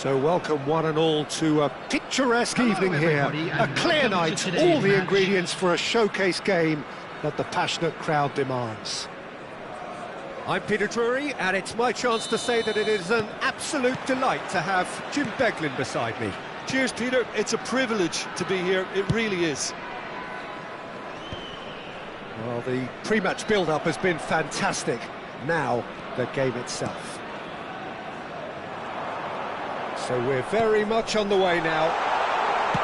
So welcome one and all to a picturesque evening here, a clear night, all the ingredients for a showcase game that the passionate crowd demands. I'm Peter Drury, and it's my chance to say that it is an absolute delight to have Jim Beglin beside me. Cheers, Peter. It's a privilege to be here. It really is. Well, the pre-match build-up has been fantastic. Now, the game itself. So we're very much on the way now.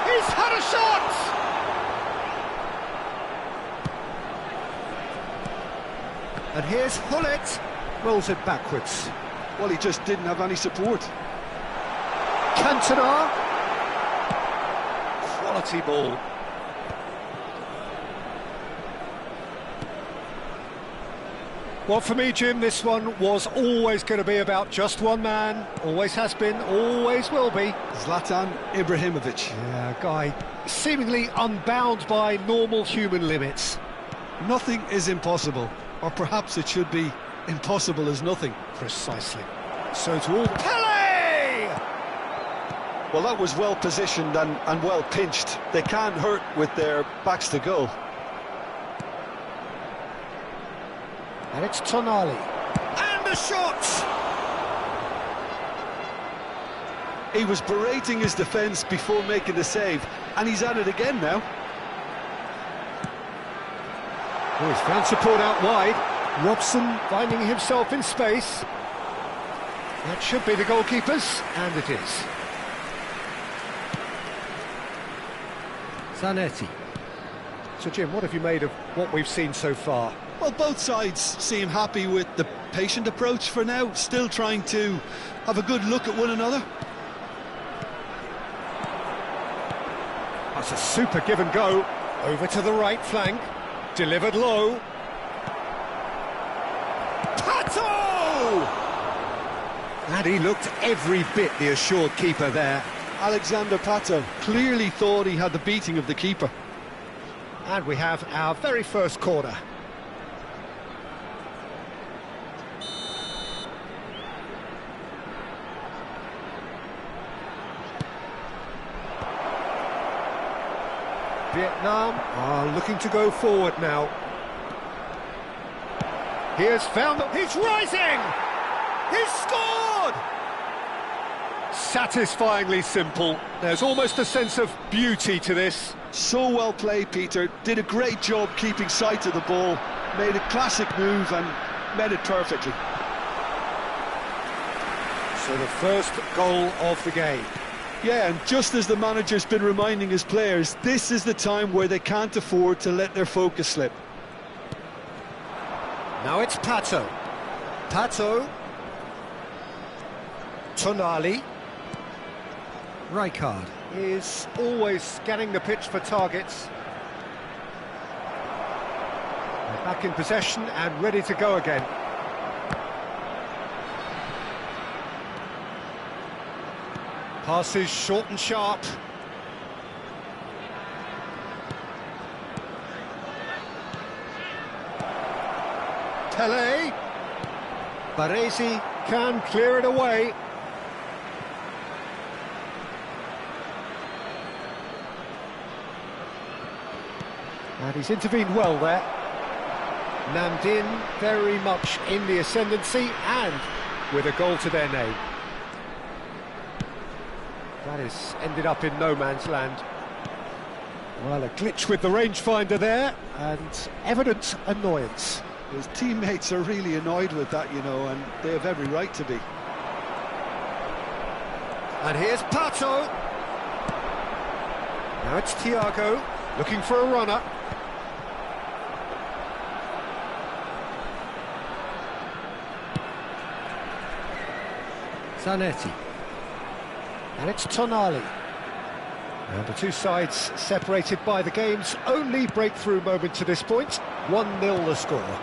He's had a shot! And here's Hullet. Rolls it backwards. Well, he just didn't have any support. Cantona. Quality ball. Well, for me, Jim, this one was always going to be about just one man. Always has been, always will be. Zlatan Ibrahimovic. Yeah, a guy seemingly unbound by normal human limits. Nothing is impossible, or perhaps it should be impossible as nothing. Precisely. So to all... Pele! Well, that was well positioned and well pinched. They can't hurt with their backs to goal. And it's Tonali. And the shot! He was berating his defence before making the save, and he's at it again now. Oh, he's found support out wide. Robson finding himself in space. That should be the goalkeepers, and it is. Zanetti. So, Jim, what have you made of what we've seen so far? Well, both sides seem happy with the patient approach for now, still trying to have a good look at one another. That's a super give and go. Over to the right flank. Delivered low. Pato! And he looked every bit the assured keeper there. Alexander Pato clearly thought he had the beating of the keeper. And we have our very first corner. Vietnam are looking to go forward now. Here's found... He's rising! He's scored! Satisfyingly simple. There's almost a sense of beauty to this. So well played, Peter. Did a great job keeping sight of the ball. Made a classic move and made it perfectly. So the first goal of the game. Yeah, and just as the manager's been reminding his players, this is the time where they can't afford to let their focus slip. Now it's Pato. Pato. Tonali. Rijkaard is always scanning the pitch for targets. They're back in possession and ready to go again. Passes short and sharp. Pele. Baresi can clear it away. And he's intervened well there. Namdin very much in the ascendancy and with a goal to their name. That has ended up in no man's land. Well, a glitch with the rangefinder there and evident annoyance. His teammates are really annoyed with that, you know, and they have every right to be. And here's Pato. Now it's Thiago looking for a runner. Zanetti. And it's Tonali. And the two sides separated by the game's only breakthrough moment to this point. 1-0 the score.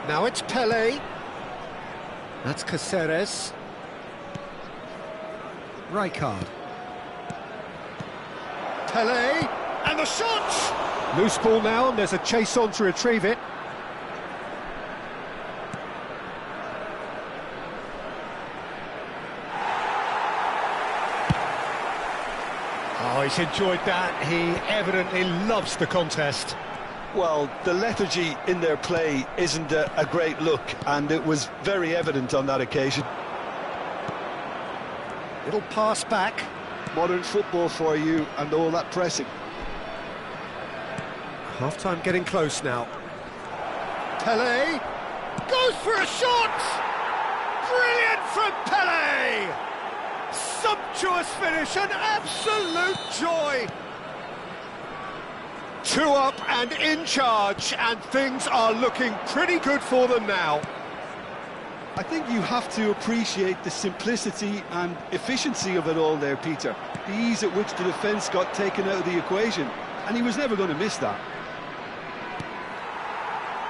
Now it's Pele. That's Caceres. Rijkaard. Pele. And the shot! Loose ball now, and there's a chase on to retrieve it. Oh, he's enjoyed that. He evidently loves the contest. Well, the lethargy in their play isn't a great look, and it was very evident on that occasion. Little pass back. Modern football for you, and all that pressing. Half-time getting close now. Pele goes for a shot! Brilliant from Pele! Sumptuous finish, an absolute joy! 2 up and in charge, and things are looking pretty good for them now. I think you have to appreciate the simplicity and efficiency of it all there, Peter. The ease at which the defence got taken out of the equation, and he was never going to miss that.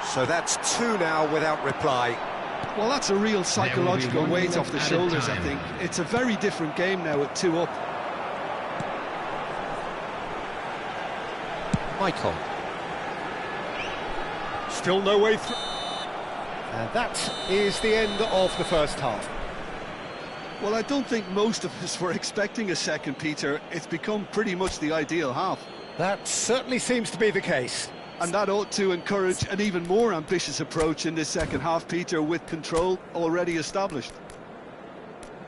So that's 2 now without reply. Well, that's a real psychological weight off the shoulders, I think. It's a very different game now at 2 up. Michael. Still no way through. And that is the end of the first half. Well, I don't think most of us were expecting a second, Peter. It's become pretty much the ideal half. That certainly seems to be the case. And that ought to encourage an even more ambitious approach in this second half, Peter, with control already established.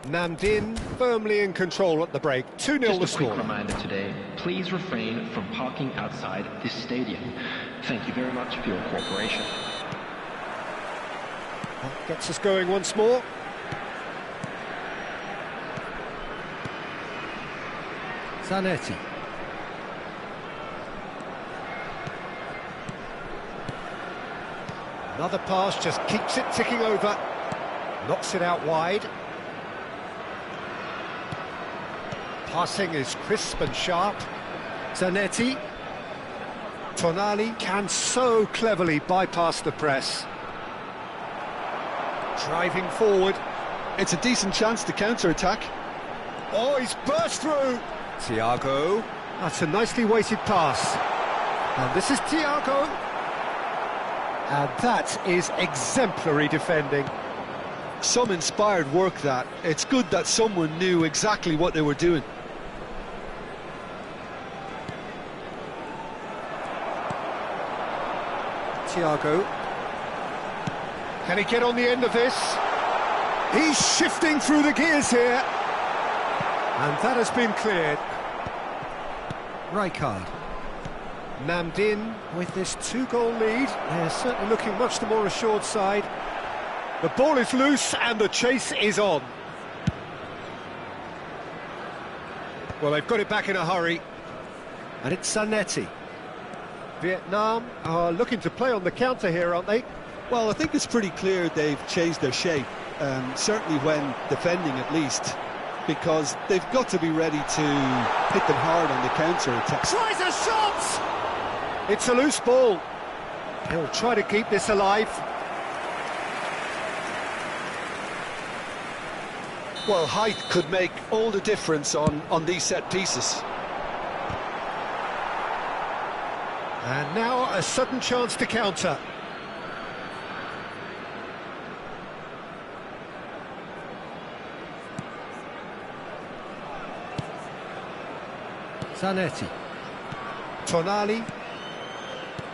Namdin firmly in control at the break. 2-0 the score. Just a quick reminder today, please refrain from parking outside this stadium. Thank you very much for your cooperation. That gets us going once more. Zanetti. Another pass, just keeps it ticking over. Knocks it out wide. Passing is crisp and sharp. Zanetti. Tonali can so cleverly bypass the press. Driving forward. It's a decent chance to counter-attack. Oh, he's burst through. Thiago. That's a nicely weighted pass. And this is Thiago. And that is exemplary defending. Some inspired work, that. It's good that someone knew exactly what they were doing. Thiago. Can he get on the end of this? He's shifting through the gears here. And that has been cleared. Rijkaard. Namdin with this 2-goal lead. They're certainly looking much the more assured side. The ball is loose and the chase is on. Well, they've got it back in a hurry. And it's Zanetti. Vietnam are looking to play on the counter here, aren't they? Well, I think it's pretty clear they've changed their shape, certainly when defending at least, because they've got to be ready to hit them hard on the counter-attack. Tries a shot! It's a loose ball. He'll try to keep this alive. Well, height could make all the difference on these set pieces. And now a sudden chance to counter. Zanetti. Tonali.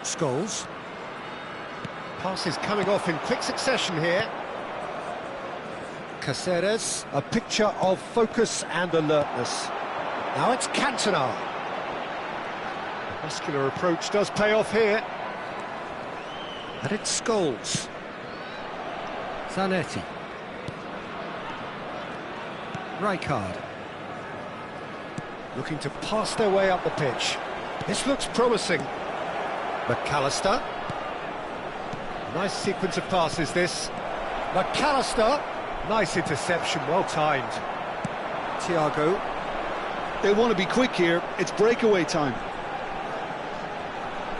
Scholes. Passes coming off in quick succession here. Caceres, a picture of focus and alertness. Now it's Cantona. Muscular approach does pay off here. And it's Scholes. Zanetti. Rijkaard. Looking to pass their way up the pitch. This looks promising. McAllister. Nice sequence of passes, this. McAllister. Nice interception, well timed. Thiago. They want to be quick here, it's breakaway time.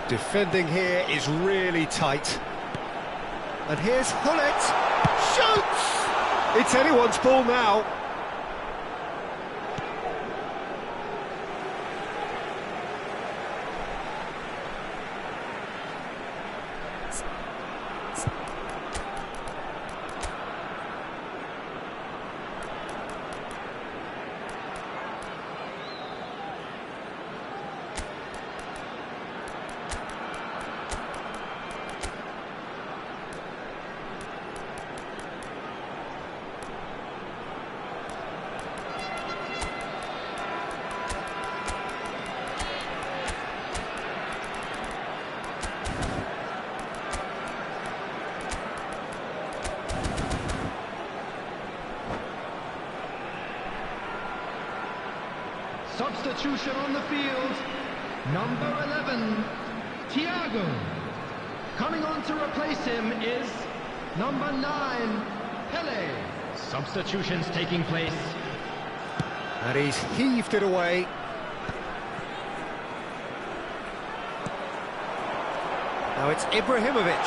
Defending here is really tight. And here's Hullet. Shoots! It's anyone's ball now. Substitution on the field, number 11, Thiago. Coming on to replace him is number 9, Pele. Substitutions taking place. And he's heaved it away. Now it's Ibrahimovic.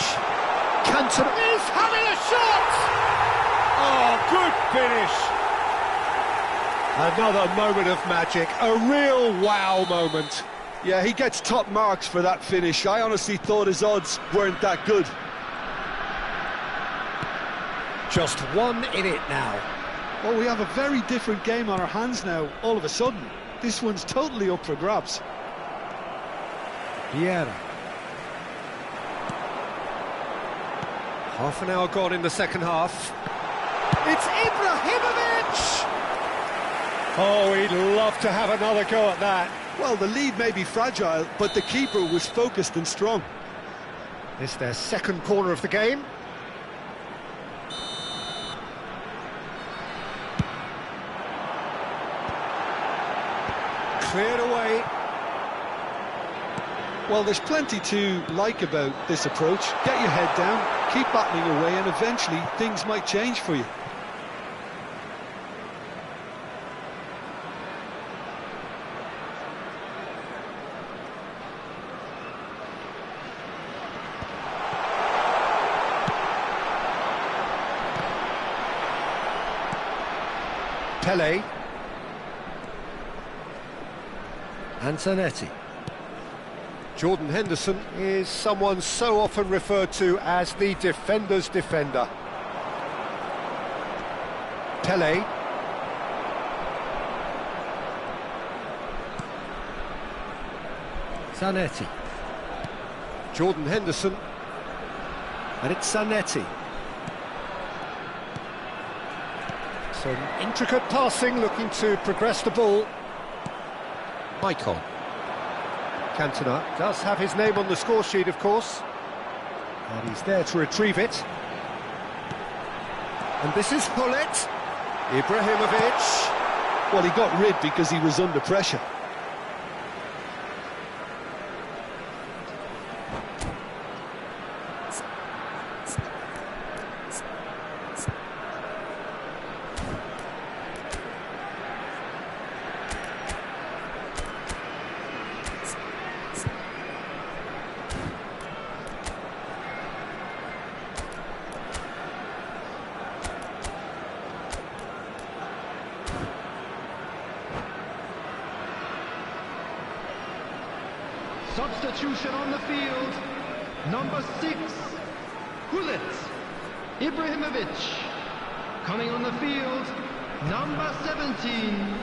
Cantona is having a shot! Oh, good finish! Another moment of magic, a real wow moment. Yeah, he gets top marks for that finish. I honestly thought his odds weren't that good. Just one in it now. Well, we have a very different game on our hands now, all of a sudden. This one's totally up for grabs. Vieira. Half an hour gone in the second half. It's Ibrahimovic! Oh, he'd love to have another go at that. Well, the lead may be fragile, but the keeper was focused and strong. It's their second corner of the game. Cleared away. Well, there's plenty to like about this approach. Get your head down, keep battling away, and eventually things might change for you. Pele. And Zanetti. Jordan Henderson is someone so often referred to as the defender's defender. Pele. Zanetti. Jordan Henderson. And it's Zanetti. Some intricate passing, looking to progress the ball. Michael. Cantona does have his name on the score sheet, of course. And he's there to retrieve it. And this is Hullet. Ibrahimovic. Well, he got rid because he was under pressure. Substitution on the field. Number 6, Hulit Ibrahimovic. Coming on the field, number 17,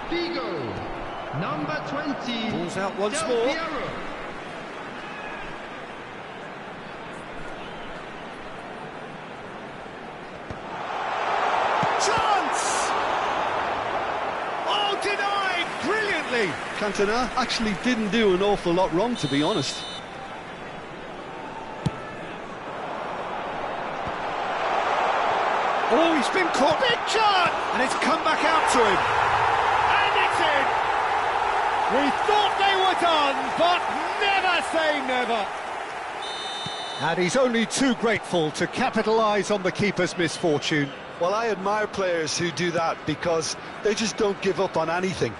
Figo. Number 20, Ball's out once Del more. Piero. Chance! Oh, denied brilliantly. Cantona actually didn't do an awful lot wrong, to be honest. Oh, he's been caught. Big chance! And it's come back out to him. And it's in. We thought they were done, but never say never. And he's only too grateful to capitalise on the keeper's misfortune. Well, I admire players who do that because they just don't give up on anything.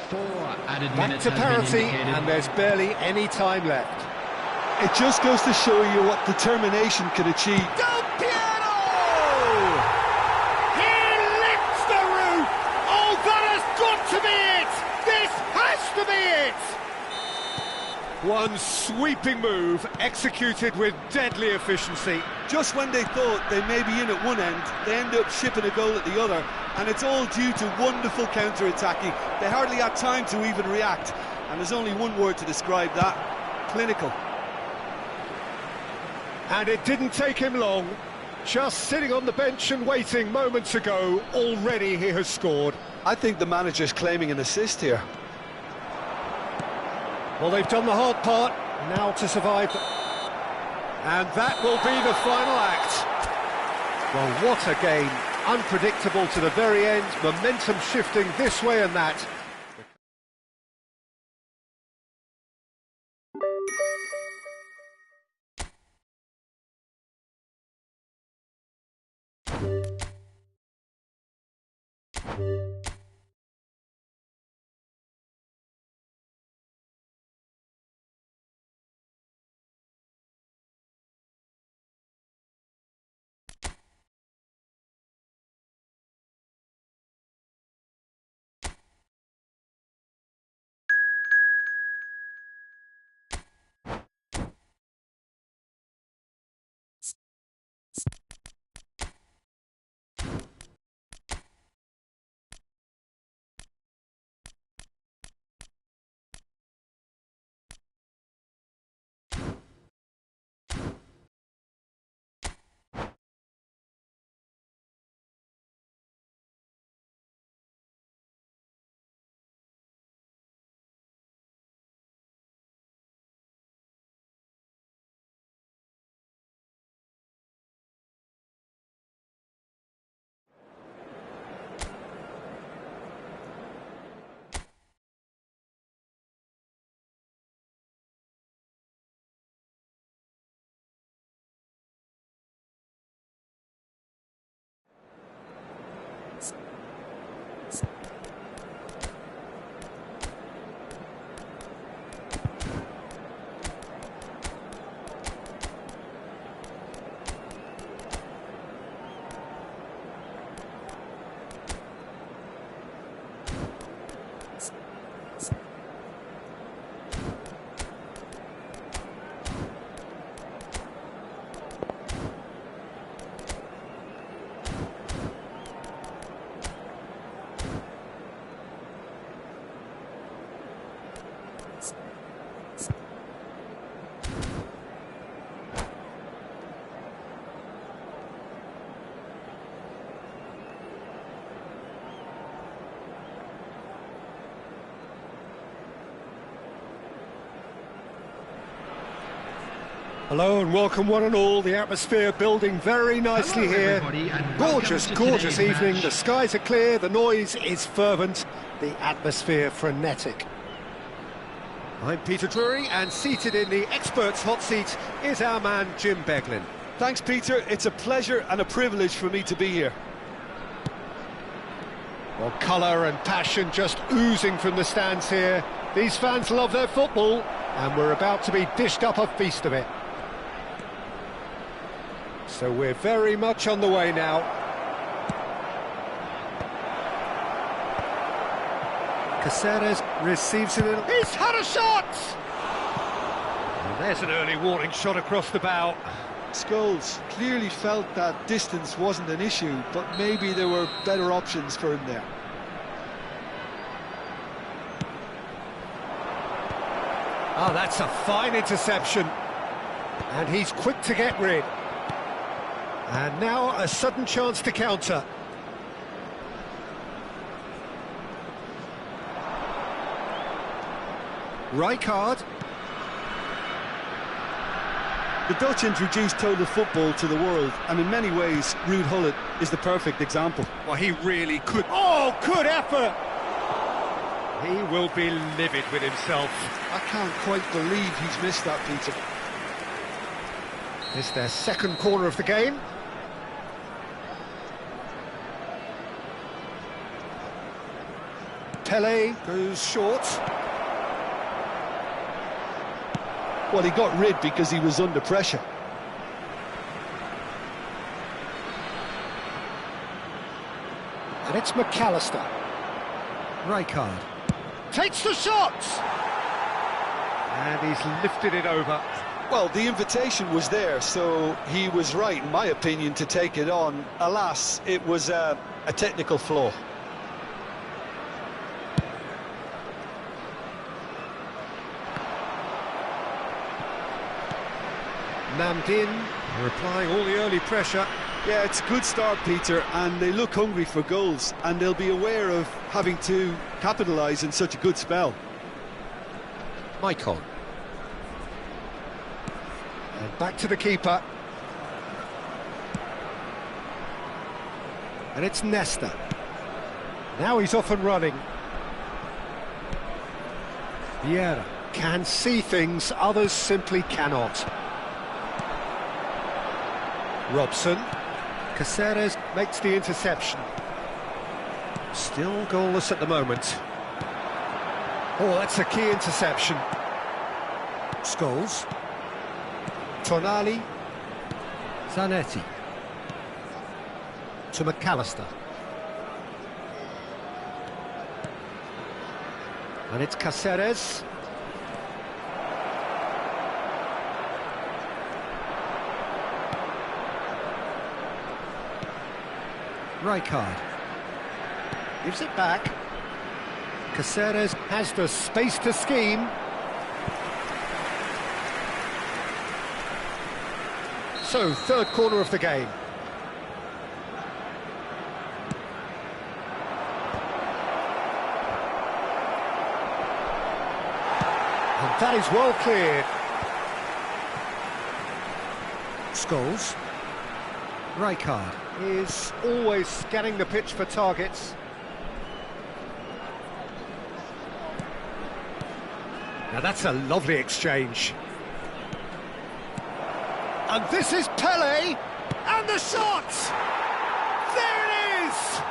4 added Back minutes to has been parity, indicated. and there's barely any time left. It just goes to show you what determination can achieve. Del Piero! He lifts the roof! Oh, that has got to be it! This has to be it! One sweeping move, executed with deadly efficiency. Just when they thought they may be in at one end, they end up shipping a goal at the other, and it's all due to wonderful counter-attacking. They hardly had time to even react, and there's only one word to describe that: clinical. And it didn't take him long. Just sitting on the bench and waiting moments ago, already he has scored. I think the manager's claiming an assist here. Well, they've done the hard part, now to survive. And that will be the final act. Well, what a game. Unpredictable to the very end, momentum shifting this way and that. Hello and welcome one and all. The atmosphere building very nicely Hello, here. everybody, and Gorgeous, welcome to gorgeous today's evening. match. The skies are clear, the noise is fervent, the atmosphere frenetic. I'm Peter Drury, and seated in the experts' hot seat is our man Jim Beglin. Thanks, Peter. It's a pleasure and a privilege for me to be here. Well, colour and passion just oozing from the stands here. These fans love their football, and we're about to be dished up a feast of it. So we're very much on the way now. Caceres receives it. He's had a shot! And there's an early warning shot across the bow. Scholes clearly felt that distance wasn't an issue, but maybe there were better options for him there. Oh, that's a fine interception. And he's quick to get rid. And now a sudden chance to counter. Rijkaard. The Dutch introduced total football to the world, and in many ways, Ruud Gullit is the perfect example. Well, he really could. Oh, good effort! He will be livid with himself. I can't quite believe he's missed that, Peter. It's their second corner of the game. Pele goes short. Well, he got rid because he was under pressure. And it's McAllister. Rijkaard. Takes the shot! And he's lifted it over. Well, the invitation was there, so he was right, in my opinion, to take it on. Alas, it was a technical flaw. Namdin replying all the early pressure. Yeah, it's a good start, Peter, and they look hungry for goals, and they'll be aware of having to capitalise in such a good spell. Maicon. And back to the keeper. And it's Nesta. Now he's off and running. Vieira can see things others simply cannot. Robson. Caceres makes the interception. Still goalless at the moment. Oh, that's a key interception. Scholes. Tonali. Zanetti. To McAllister. And it's Caceres. Rijkaard. Gives it back. Caceres has the space to scheme. So, third corner of the game. And that is well cleared. Scholes. Rijkaard. Is always scanning the pitch for targets. Now that's a lovely exchange. And this is Pele, and the shot! There it is!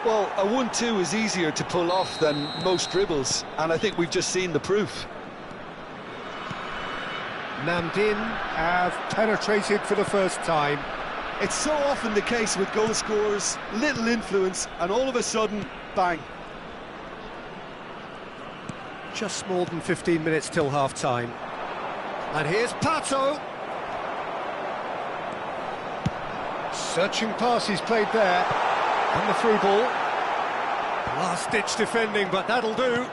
Well, a 1-2 is easier to pull off than most dribbles, and I think we've just seen the proof. Namdin have penetrated for the first time. It's so often the case with goal scorers, little influence, and all of a sudden, bang. Just more than 15 minutes till half-time. And here's Pato. Searching pass he's played there. And the through ball. Last-ditch defending, but that'll do.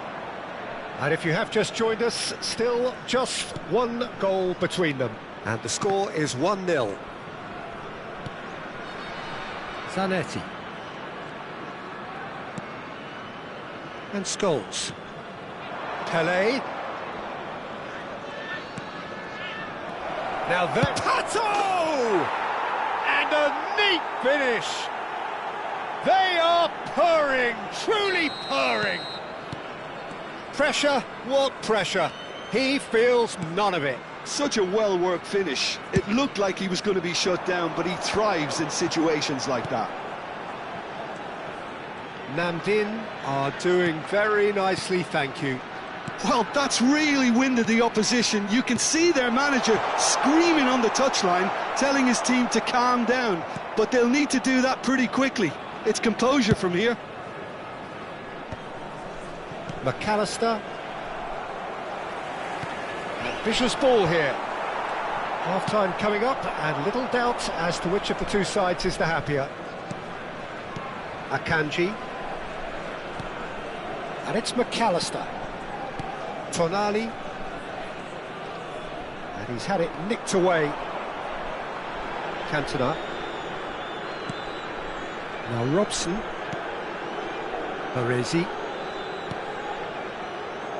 And if you have just joined us, still just one goal between them. And the score is 1-0. Zanetti. And Scholes. Pele. Now that Pato! And a neat finish. They are purring, truly purring. Pressure, what pressure? He feels none of it. Such a well-worked finish. It looked like he was going to be shut down, but he thrives in situations like that. Namdin are doing very nicely, thank you. Well, that's really winded the opposition. You can see their manager screaming on the touchline, telling his team to calm down. But they'll need to do that pretty quickly. It's composure from here. McAllister. Vicious ball here. Half-time coming up, and little doubt as to which of the two sides is the happier. Akanji. And it's McAllister. Tonali. And he's had it nicked away. Cantona. Now Robson. Baresi.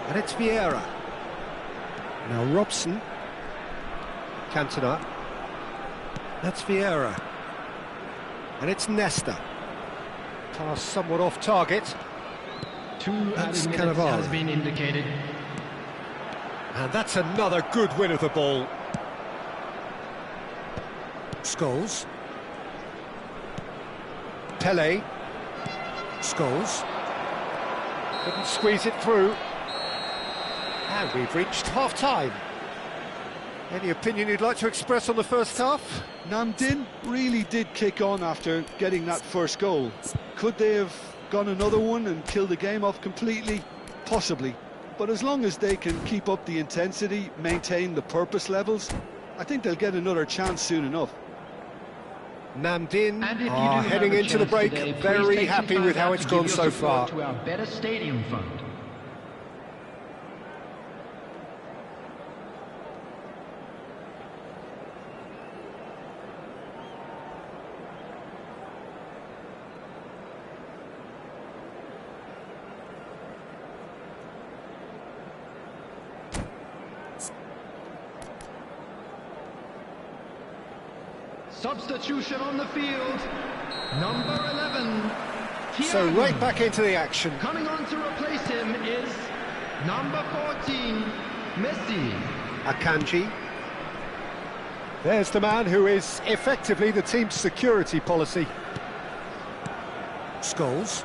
And it's Vieira. Now Robson. Cantona. That's Vieira. And it's Nesta. Pass somewhat off target. That's Cannavaro has been indicated. And that's another good win of the ball. Scholes. Pele. Scholes. Couldn't squeeze it through. And we've reached half-time. Any opinion you'd like to express on the first half? Namdin really did kick on after getting that first goal. Could they have gone another one and killed the game off completely? Possibly. But as long as they can keep up the intensity, maintain the purpose levels, I think they'll get another chance soon enough. Namdin are heading into the break today, very happy with how it's gone so far. To our Better Stadium Fund. Substitution on the field, number 11, Thiago. So right back into the action. Coming on to replace him is number 14, Messi. Akanji. There's the man who is effectively the team's security policy. Scholes.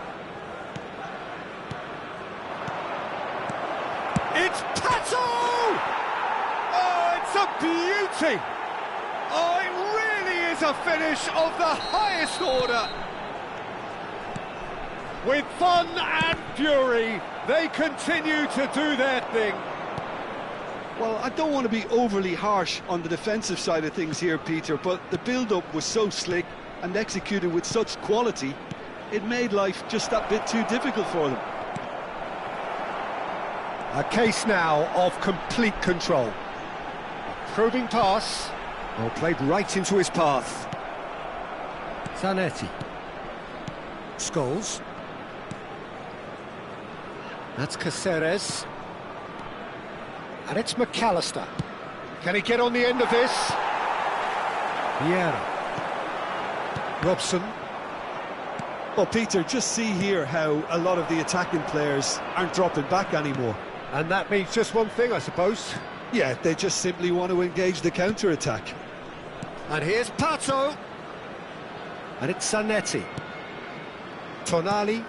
It's Pato! Oh, it's a beauty! Oh, it really is a finish of the highest order. With fun and fury, they continue to do their thing. Well, I don't want to be overly harsh on the defensive side of things here, Peter, but the build-up was so slick and executed with such quality, it made life just that bit too difficult for them. A case now of complete control. A probing pass. Well, played right into his path. Zanetti. Scholes. That's Caceres. And it's McAllister. Can he get on the end of this? Vieira. Robson. Well, Peter, just see here how a lot of the attacking players aren't dropping back anymore. And that means just one thing, I suppose. Yeah, they just simply want to engage the counter-attack. And here's Pato. And it's Zanetti. Tonali.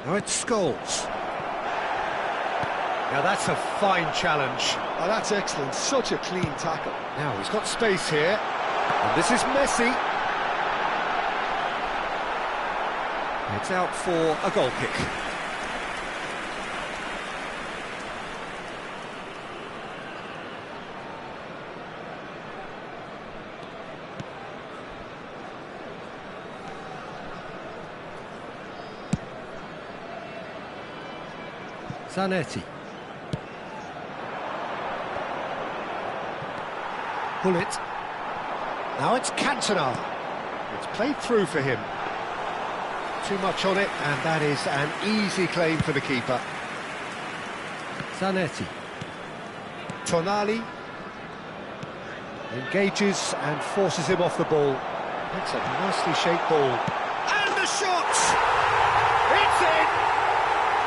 Now it's Scholes. Now that's a fine challenge. Oh, that's excellent. Such a clean tackle. Now he's got space here. And this is Messi. It's out for a goal kick. Zanetti. Bullet. Now it's Cantona. It's played through for him. Too much on it, and that is an easy claim for the keeper. Zanetti. Tonali. Engages and forces him off the ball. That's a nicely shaped ball. And the shot! It's in!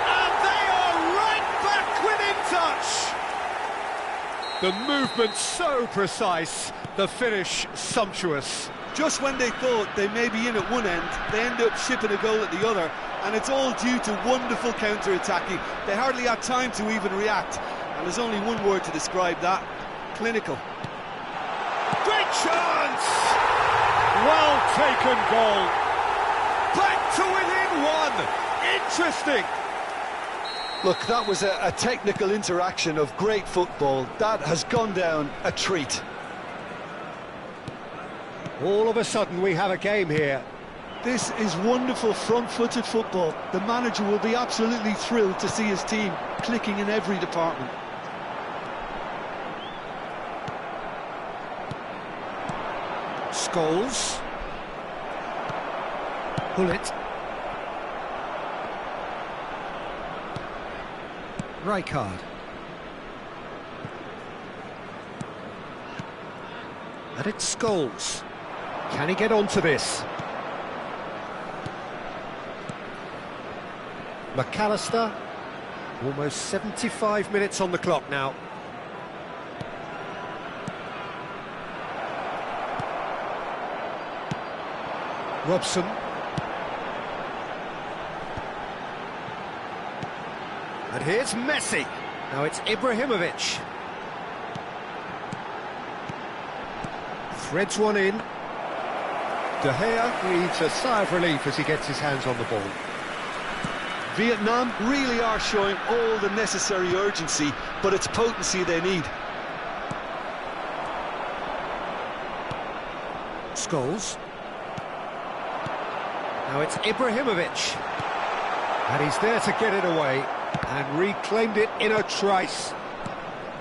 And they are right back within touch! The movement so precise, the finish sumptuous. Just when they thought they may be in at one end, they end up shipping a goal at the other, and it's all due to wonderful counter-attacking. They hardly had time to even react, and there's only one word to describe that: clinical. Great chance! Well taken goal. Back to within one. Interesting. Look, that was a technical interaction of great football. That has gone down a treat. All of a sudden we have a game here. This is wonderful front-footed football. The manager will be absolutely thrilled to see his team clicking in every department. Scholes. Pull it. Rijkaard. And it's Scholes. Can he get onto this? McAllister. Almost 75 minutes on the clock now. Robson. And here's Messi. Now it's Ibrahimovic. Threads one in. De Gea breathes a sigh of relief as he gets his hands on the ball. Vietnam really are showing all the necessary urgency, but it's potency they need. Scholes. Now it's Ibrahimovic. And he's there to get it away. And reclaimed it in a trice.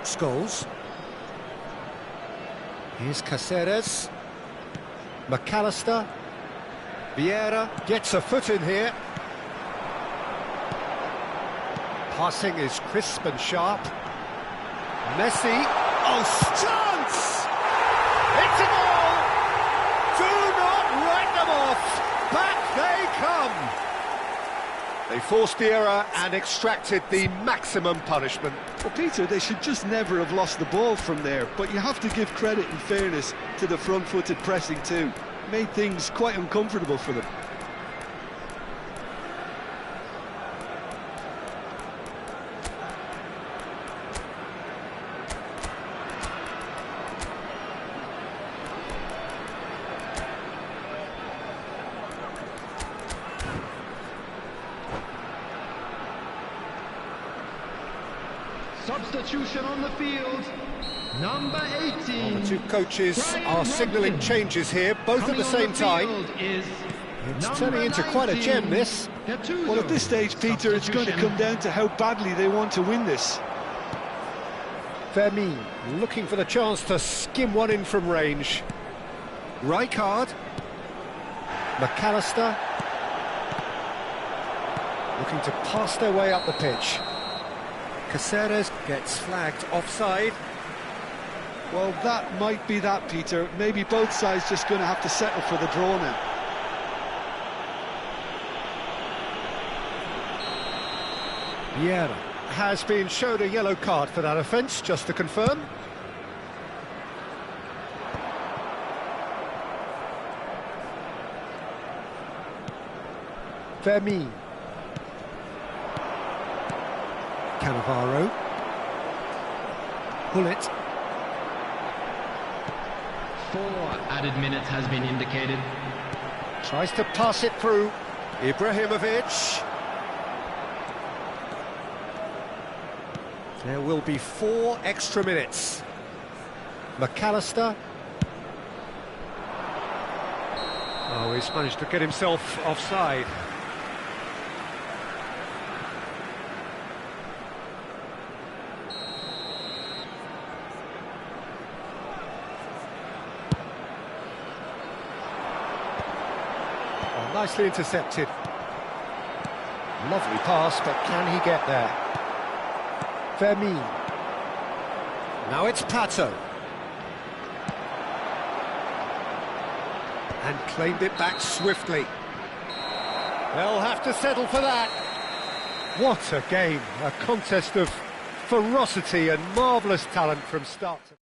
Scholes. Here's Caceres. McAllister. Vieira gets a foot in here. Passing is crisp and sharp. Messi. Oh, chance! It's a goal! Do not write them off! Back they come! They forced the error and extracted the maximum punishment. Well, Peter, they should just never have lost the ball from there, but you have to give credit and fairness to the front-footed pressing too. Made things quite uncomfortable for them. Substitution on the field, number 18. Well, the two coaches are signalling changes here, both at the same time. It's turning into quite a gem, this. Well, at this stage, Peter, it's going to come down to how badly they want to win this. Vermeer looking for the chance to skim one in from range. Rijkaard. McAllister. Looking to pass their way up the pitch. Caceres gets flagged offside. Well, that might be that, Peter. Maybe both sides just going to have to settle for the draw now. Vieira has been showed a yellow card for that offence, just to confirm. Vermeer. Cannavaro. Pull it. 4 added minutes has been indicated. Tries to pass it through. Ibrahimovic. There will be 4 extra minutes. McAllister. Oh, he's managed to get himself offside. Oh, nicely intercepted. Lovely pass, but can he get there? Vermeer. Now it's Pato. and claimed it back swiftly. They'll have to settle for that. What a game, a contest of ferocity and marvellous talent from start to...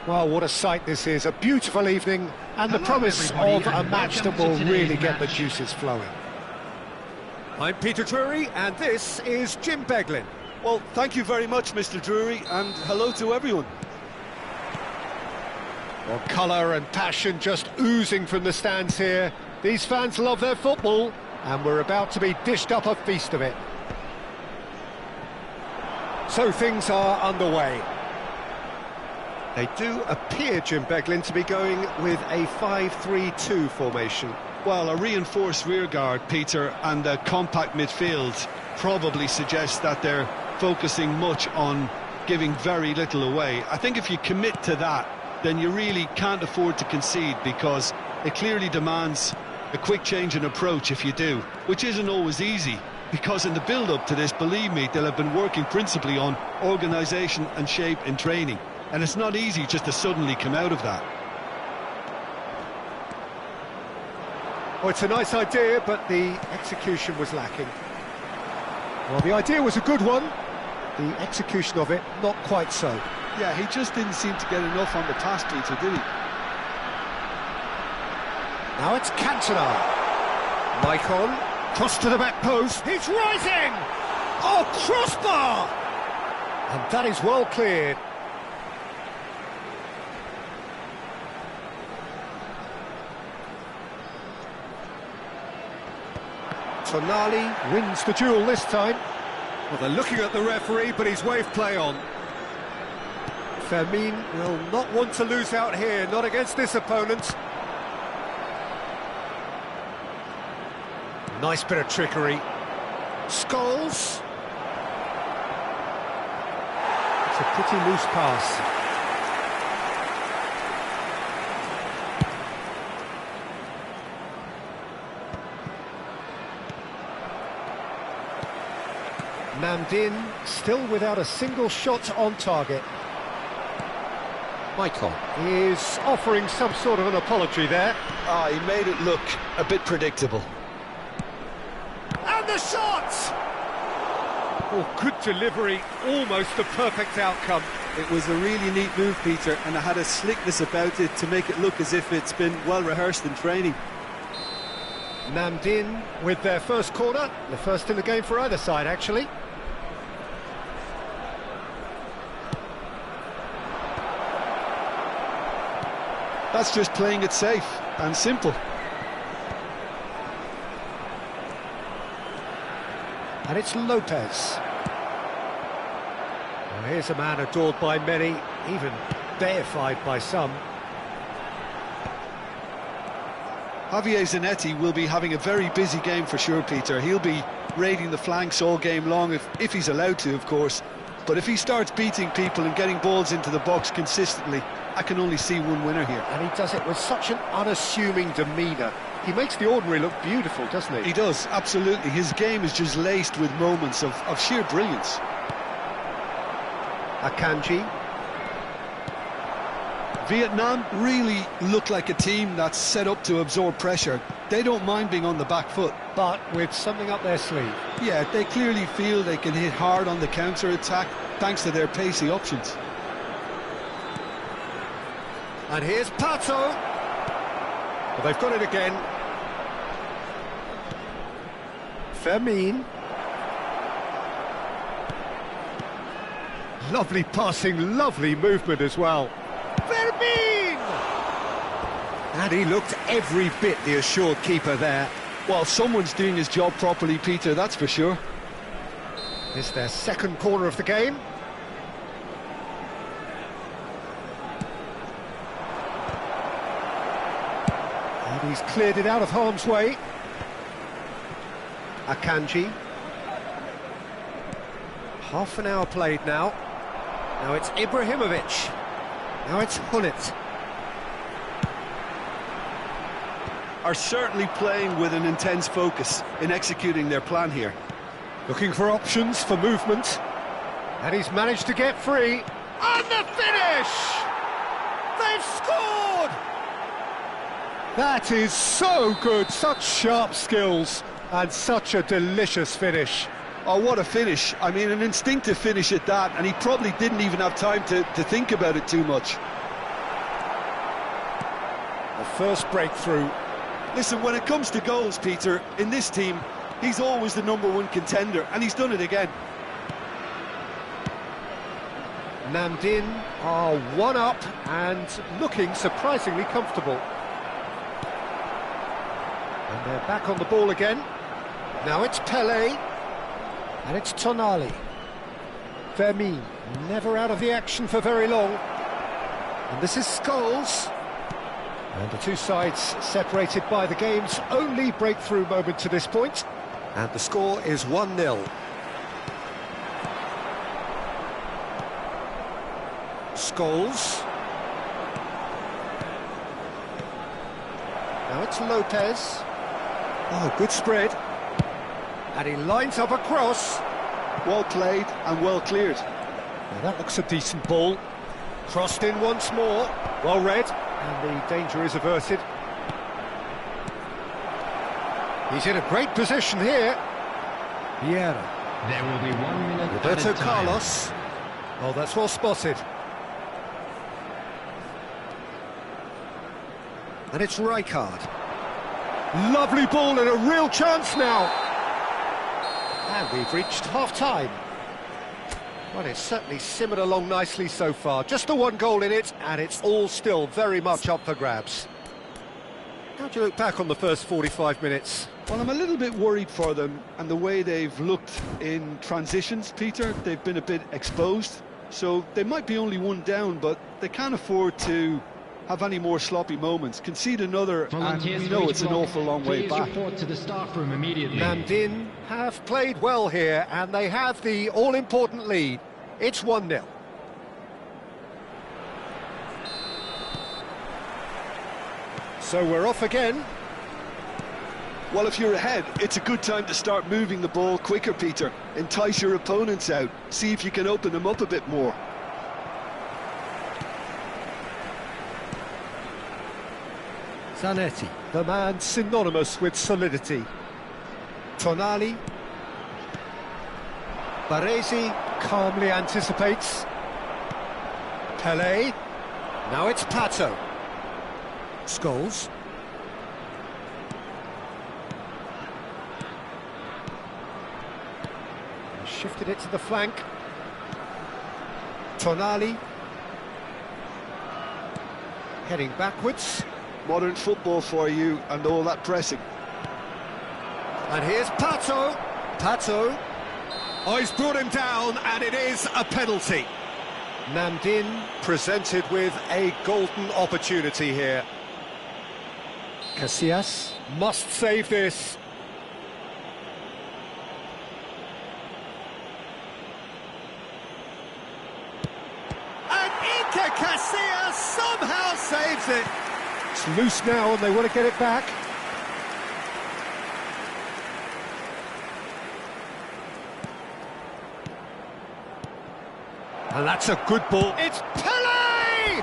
Well, what a sight this is, a beautiful evening, and the promise of a match that will really get the juices flowing. I'm Peter Drury, and this is Jim Beglin. Well, thank you very much, Mr. Drury, and hello to everyone. Well, colour and passion just oozing from the stands here. These fans love their football, and we're about to be dished up a feast of it. So things are underway. They do appear, Jim Beglin, to be going with a 5-3-2 formation. Well, a reinforced rearguard, Peter, and a compact midfield probably suggests that they're focusing much on giving very little away. I think if you commit to that, then you really can't afford to concede, because it clearly demands a quick change in approach if you do, which isn't always easy, because in the build-up to this, believe me, they'll have been working principally on organisation and shape in training. And it's not easy just to suddenly come out of that. Well, it's a nice idea, but the execution was lacking. Well, the idea was a good one. The execution of it, not quite so. Yeah, he just didn't seem to get enough on the task, Peter, did he? Now it's Cantona. Maicon, cross to the back post. He's rising! Oh, crossbar! And that is well cleared. Tonali wins the duel this time. Well, they're looking at the referee, but he's waved play on. Fermin will not want to lose out here, not against this opponent. Nice bit of trickery. Scholes. It's a pretty loose pass. Namdin still without a single shot on target. Michael is offering some sort of an apology there. He made it look a bit predictable. And the shot! Oh, good delivery, almost the perfect outcome. It was a really neat move, Peter, and it had a slickness about it to make it look as if it's been well rehearsed in training. Namdin with their first corner, the first in the game for either side, actually. That's just playing it safe and simple. And it's Lopez. Well, here's a man adored by many, even deified by some. Javier Zanetti will be having a very busy game for sure, Peter. He'll be raiding the flanks all game long, if he's allowed to, of course. But if he starts beating people and getting balls into the box consistently, I can only see one winner here. And he does it with such an unassuming demeanour. He makes the ordinary look beautiful, doesn't he? He does, absolutely. His game is just laced with moments of sheer brilliance. Akanji. Vietnam really look like a team that's set up to absorb pressure. They don't mind being on the back foot. But with something up their sleeve. Yeah, they clearly feel they can hit hard on the counter-attack thanks to their pacey options. And here's Pato. Well, they've got it again. Fermin. Lovely passing, lovely movement as well. Fermin! And he looked every bit the assured keeper there. Well, someone's doing his job properly, Peter, that's for sure. It's their second corner of the game. And he's cleared it out of harm's way. Akanji. Half an hour played now. Now it's Ibrahimovic. Now it's Hunit. Are certainly playing with an intense focus in executing their plan here. Looking for options for movement. And he's managed to get free. And the finish! They've scored! That is so good, such sharp skills, and such a delicious finish. Oh, what a finish. I mean, an instinctive finish at that, and he probably didn't even have time to think about it too much. The first breakthrough. Listen, when it comes to goals, Peter, in this team, he's always the #1 contender, and he's done it again. Namdin are one up and looking surprisingly comfortable. And they're back on the ball again. Now it's Pele. And it's Tonali. Fermin, never out of the action for very long. And this is Scholes. And the two sides separated by the game's only breakthrough moment to this point. And the score is 1-0. Scholes. Now it's Lopez. Oh, good spread. And he lines up a cross. Well played and well cleared. Now that looks a decent ball. Crossed in once more. Well read. And the danger is averted. He's in a great position here. Vieira. There will be 1 minute Roberto added time. Carlos. Oh, that's well spotted. And it's Rijkaard. Lovely ball and a real chance now. And we've reached half-time. Well, it's certainly simmered along nicely so far. Just the one goal in it, and it's all still very much up for grabs. How do you look back on the first 45 minutes? Well, I'm a little bit worried for them and the way they've looked in transitions, Peter. They've been a bit exposed, so they might be only one down, but they can't afford to have any more sloppy moments. Concede another, and we know it's an awful long way back. Report to the staff room immediately. Namdin have played well here, and they have the all-important lead. It's 1-0. So we're off again. Well, if you're ahead, it's a good time to start moving the ball quicker, Peter. Entice your opponents out. See if you can open them up a bit more. Zanetti. The man synonymous with solidity. Tonali. Baresi calmly anticipates. Pele. Now it's Pato. Scholes. Shifted it to the flank. Tonali. Heading backwards. Modern football for you and all that pressing. And here's Pato. Pato. Oh, he's brought him down, and it is a penalty. Namdin presented with a golden opportunity here. Casillas must save this. And Iker Casillas somehow saves it. It's loose now, and they want to get it back. And that's a good ball. It's Pele!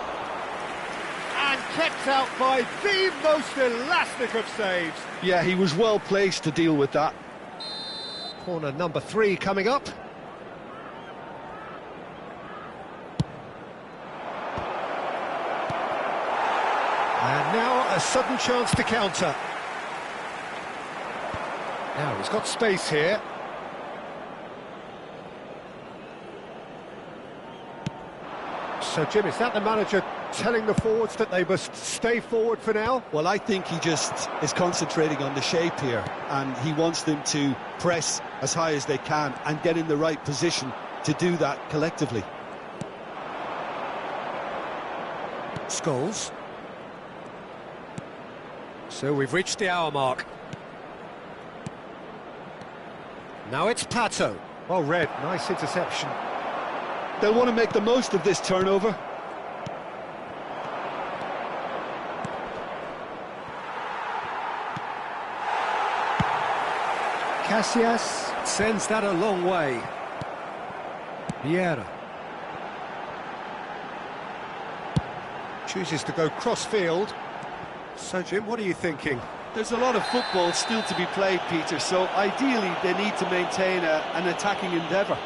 And kept out by the most elastic of saves. Yeah, he was well placed to deal with that. Corner number 3 coming up. And now a sudden chance to counter. Now he's got space here. So, Jim, is that the manager telling the forwards that they must stay forward for now? Well, I think he just is concentrating on the shape here, and he wants them to press as high as they can and get in the right position to do that collectively. Scholes. So we've reached the hour mark. Now it's Pato. Well read, nice interception. They'll want to make the most of this turnover. Casillas sends that a long way. Vieira. Chooses to go cross-field. So, Jim, what are you thinking? There's a lot of football still to be played, Peter, so ideally they need to maintain an attacking endeavour.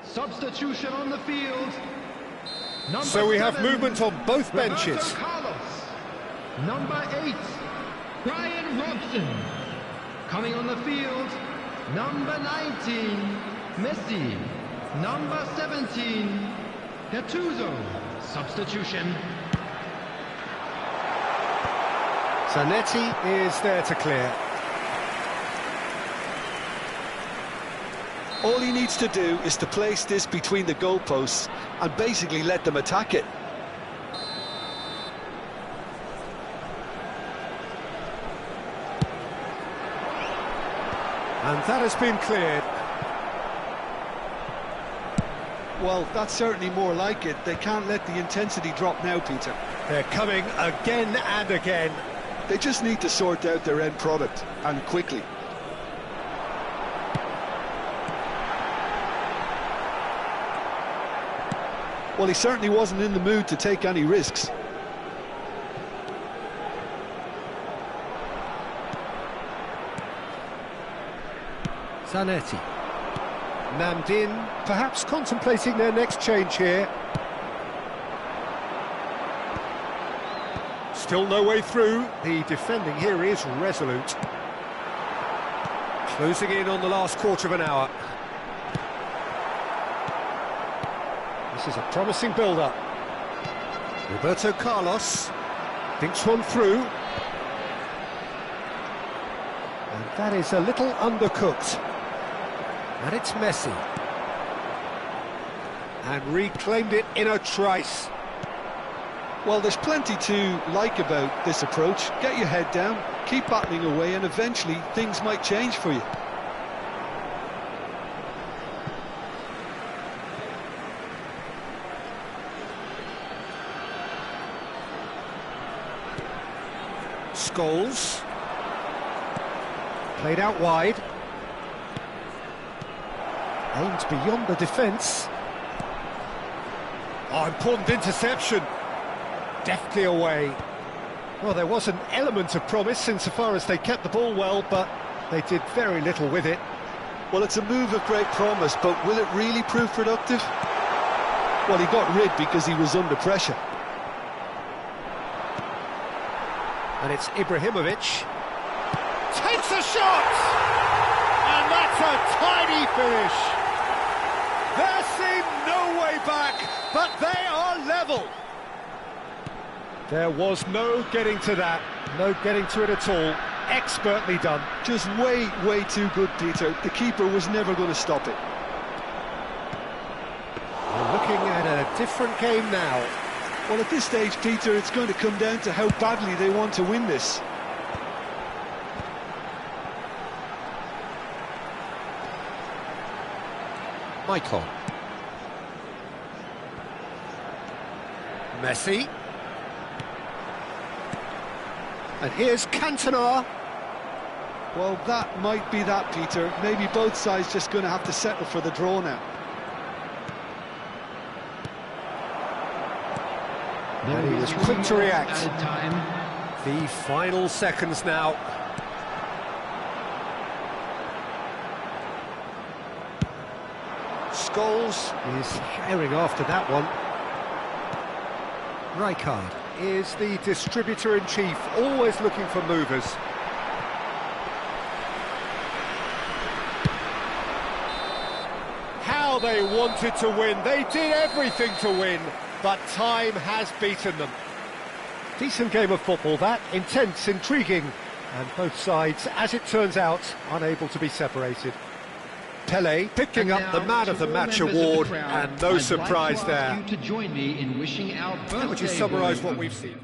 Substitution on the field. So we have 7, movement on both benches. Roberto Carlos. Number 8, Brian Robson. Coming on the field, number 19, Messi. Number 17, Gattuso. Substitution. Zanetti is there to clear. All he needs to do is to place this between the goalposts and basically let them attack it. And that has been cleared. Well, that's certainly more like it. They can't let the intensity drop now, Peter. They're coming again and again. They just need to sort out their end product, and quickly. Well, he certainly wasn't in the mood to take any risks. Zanetti. Namdin, perhaps contemplating their next change here. Still no way through. The defending here is resolute. Closing in on the last quarter of an hour. This is a promising build-up. Roberto Carlos thinks one through. And that is a little undercooked. And it's Messi. And reclaimed it in a trice. Well, there's plenty to like about this approach. Get your head down, keep battling away, and eventually things might change for you. Scholes. Played out wide. Aimed beyond the defence. Oh, important interception. Deftly away. Well, there was an element of promise insofar as they kept the ball well, but they did very little with it. Well, it's a move of great promise, but will it really prove productive? Well, he got rid because he was under pressure. And it's Ibrahimovic. Takes a shot! And that's a tidy finish. There seemed no way back, but they are level. There was no getting to that, no getting to it at all. Expertly done. Just way, way too good, Peter. The keeper was never going to stop it. We're looking at a different game now. Well, at this stage, Peter, it's going to come down to how badly they want to win this. Michael. Messi. And here's Cantona. Well, that might be that, Peter. Maybe both sides just going to have to settle for the draw now. And he was quick to react. The final seconds now. Scholes is herring after that one. Rijkaard is the distributor-in-chief, always looking for movers. How they wanted to win. They did everything to win, but time has beaten them. Decent game of football, that. Intense, intriguing, and both sides, as it turns out, unable to be separated. Pele picking up the Man of the Match award, and no surprise there. To join me in wishing our How would you summarise what we've seen?